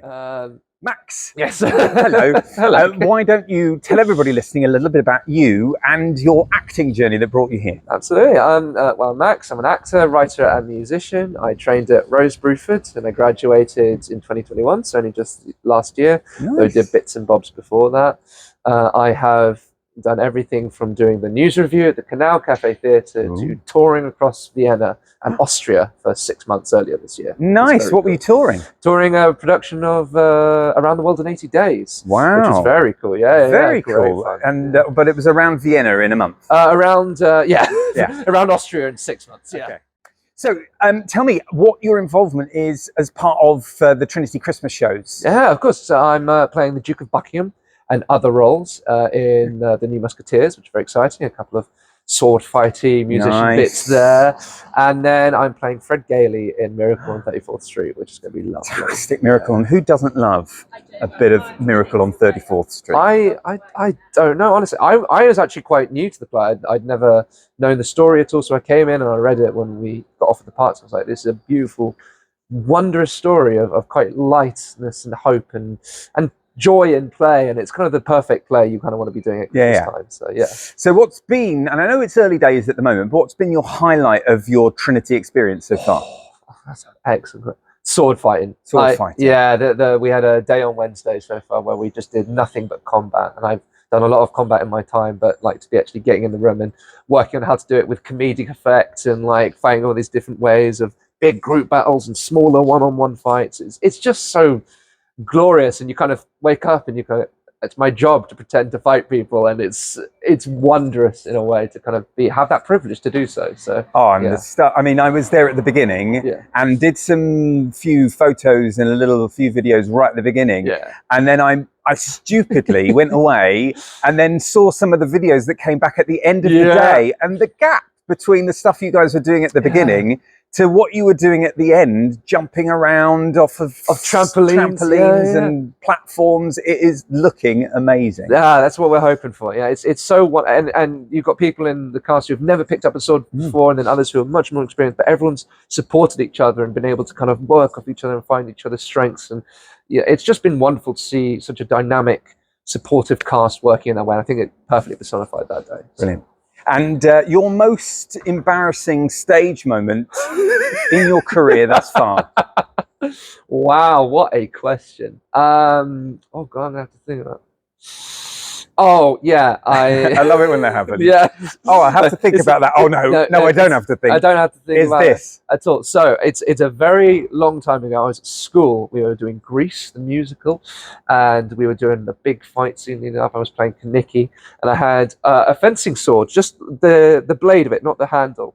Okay. Max. Yes. Hello. Hello. Why don't you tell everybody listening a little bit about you and your acting journey that brought you here? Absolutely. I'm Max. I'm an actor, writer, and musician. I trained at Rose Bruford and I graduated in 2021, so only just last year. Nice. So I did bits and bobs before that. I have done everything from doing the news review at the Canal Café Theatre to touring across Vienna and Austria for 6 months earlier this year. Nice. What were you touring? Touring a production of Around the World in 80 Days. Wow. Which is very cool. Yeah, very cool. Fun. And but it was around Vienna in a month. Around yeah. Around Austria in 6 months. Yeah. Okay. So tell me what your involvement is as part of the Trinity Christmas shows. Yeah, of course. So I'm playing the Duke of Buckingham and other roles in the New Musketeers, which is very exciting. A couple of sword fighty musician bits there. And then I'm playing Fred Gailey in Miracle on 34th Street, which is going to be lovely. Fantastic. Miracle. And who doesn't love a bit of Miracle on 34th Street? I don't know, honestly. I was actually quite new to the play. I'd never known the story at all, so I came in and I read it when we got offered the parts. I was like, this is a beautiful, wondrous story of quite lightness and hope and joy in play, and it's kind of the perfect play you kind of want to be doing it this time. So yeah. So what's been, and I know it's early days at the moment, but what's been your highlight of your Trinity experience so far? That's excellent. Sword fighting. Sword fighting. Yeah, we had a day on Wednesday so far where we just did nothing but combat, and I've done a lot of combat in my time, but like to be actually getting in the room and working on how to do it with comedic effect and like fighting all these different ways of big group battles and smaller one-on-one fights. It's just so glorious, and you kind of wake up and you go, it's my job to pretend to fight people, and it's wondrous in a way to kind of have that privilege to do so. So I mean, I was there at the beginning and did some few photos and a few videos right at the beginning, and then I stupidly went away and then saw some of the videos that came back at the end of the day, and the gap between the stuff you guys were doing at the beginning to what you were doing at the end, jumping around off of trampolines and platforms. It is looking amazing. Yeah, that's what we're hoping for. Yeah, it's so and you've got people in the cast who've never picked up a sword before, and then others who are much more experienced. But everyone's supported each other and been able to kind of work off each other and find each other's strengths. And yeah, it's just been wonderful to see such a dynamic, supportive cast working in that way. And I think it perfectly personified that day. Brilliant. And your most embarrassing stage moment in your career thus far? Wow, what a question. Oh God, I'm gonna have to think about it. Oh yeah, I love it when that happens. Yeah. Oh, I have to think about that. Oh no, I don't have to think. I don't have to think about this it at all. So it's a very long time ago. I was at school. We were doing Grease, the musical, and we were doing the big fight scene leading up. I was playing Kaniki, and I had a fencing sword, just the blade of it, not the handle,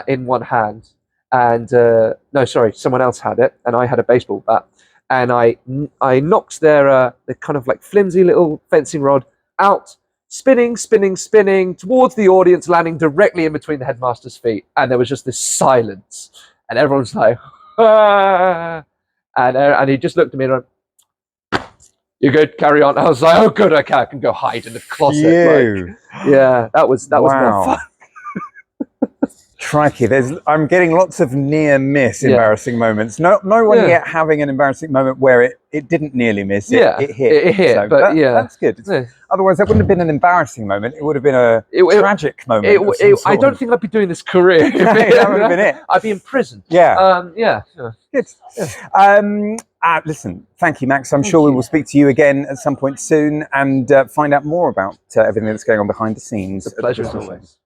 in one hand. And no, sorry, someone else had it, and I had a baseball bat. And I knocked their kind of like flimsy little fencing rod out, spinning towards the audience, landing directly in between the headmaster's feet. And there was just this silence, and everyone's like, ah! And he just looked at me and went, "You good? Carry on." I was like, "Oh, good, okay, I can go hide in the closet." Like, yeah, that was more fun. Crikey, I'm getting lots of near miss embarrassing moments. No one yet having an embarrassing moment where it didn't nearly miss. It hit. It hit. So, but that's good. Otherwise, that wouldn't have been an embarrassing moment. It would have been a tragic moment. I don't think I'd be doing this career. That would have been it. I'd be in prison. Yeah. Good. Listen, thank you, Max. I'm sure we will speak to you again at some point soon and find out more about everything that's going on behind the scenes. It's a pleasure as always.